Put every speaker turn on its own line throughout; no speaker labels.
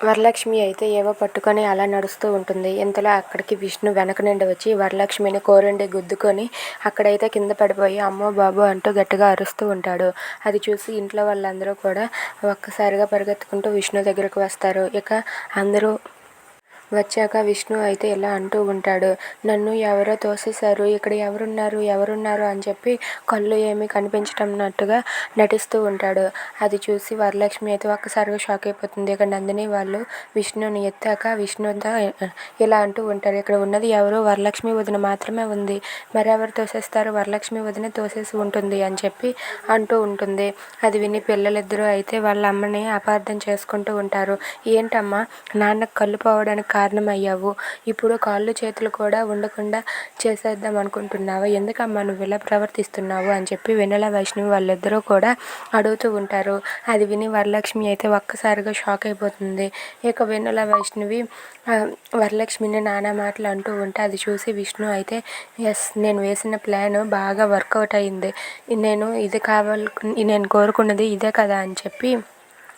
వరలక్ష్మి అయితే ఏవో పట్టుకొని అలా నడుస్తూ ఉంటుంది. ఇంతలో అక్కడికి విష్ణు వెనక నుండి వచ్చి వరలక్ష్మిని కోరుండి గుద్దుకొని అక్కడైతే కింద పడిపోయి అమ్మో బాబో అంటూ గట్టిగా అరుస్తూ ఉంటాడు. అది చూసి ఇంట్లో వాళ్ళందరూ కూడా ఒక్కసారిగా పరిగెత్తుకుంటూ విష్ణు దగ్గరకు వస్తారు. ఇక అందరూ వచ్చాక విష్ణు అయితే ఇలా అంటూ ఉంటాడు, నన్ను ఎవరో తోసేశారు, ఇక్కడ ఎవరున్నారు అని చెప్పి కళ్ళు ఏమీ కనిపించటన్నట్టుగా నటిస్తూ ఉంటాడు. అది చూసి వరలక్ష్మి అయితే ఒక్కసారిగా షాక్ అయిపోతుంది. ఇక నందిని వాళ్ళు విష్ణుని ఎత్తాక విష్ణుతో ఇలా అంటూ ఉంటారు, ఇక్కడ ఉన్నది ఎవరు, వరలక్ష్మి వదిన మాత్రమే ఉంది, మరెవరు తోసేస్తారు, వరలక్ష్మి వదిన తోసేసి ఉంటుంది అని చెప్పి అంటూ ఉంటుంది. అది విని పిల్లలిద్దరూ అయితే వాళ్ళ అమ్మని అపార్థం చేసుకుంటూ ఉంటారు. ఏంటమ్మా నాన్నకు కళ్ళు పోవడానికి కారణమయ్యావు, ఇప్పుడు కాళ్ళు చేతులు కూడా ఉండకుండా చేసేద్దాం అనుకుంటున్నావా, ఎందుకమ్మా నువ్వు ఇలా ప్రవర్తిస్తున్నావు అని చెప్పి వెన్నెల వైష్ణవి వాళ్ళిద్దరూ కూడా అడుగుతూ ఉంటారు. అది విని వరలక్ష్మి అయితే ఒక్కసారిగా షాక్ అయిపోతుంది. ఇక వెన్నెల వైష్ణవి వరలక్ష్మిని నానా మాటలు అంటూ ఉంటే అది చూసి విష్ణు అయితే ఎస్ నేను వేసిన ప్లాన్ బాగా వర్కౌట్ అయింది, నేను కోరుకున్నది ఇదే కదా అని చెప్పి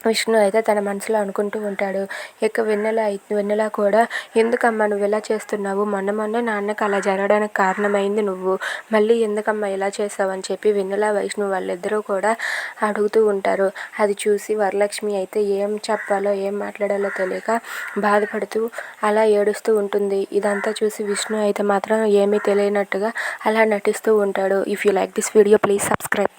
విష్ణు అయితే తన మనసులో అనుకుంటూ ఉంటాడు. ఇక వెన్నెల కూడా ఎందుకమ్మా నువ్వు ఇలా చేస్తున్నావు, మొన్న నాన్నకు అలా జరగడానికి కారణమైంది నువ్వు, మళ్ళీ ఎందుకమ్మా ఇలా చేసావు అని చెప్పి వెన్నెల వైష్ణవి వాళ్ళిద్దరూ కూడా అడుగుతూ ఉంటారు. అది చూసి వరలక్ష్మి అయితే ఏం చెప్పాలో ఏం మాట్లాడాలో తెలియక బాధపడుతూ అలా ఏడుస్తూ ఉంటుంది. ఇదంతా చూసి విష్ణు అయితే మాత్రం ఏమీ తెలియనట్టుగా అలా నటిస్తూ ఉంటాడు. If you like this video please subscribe.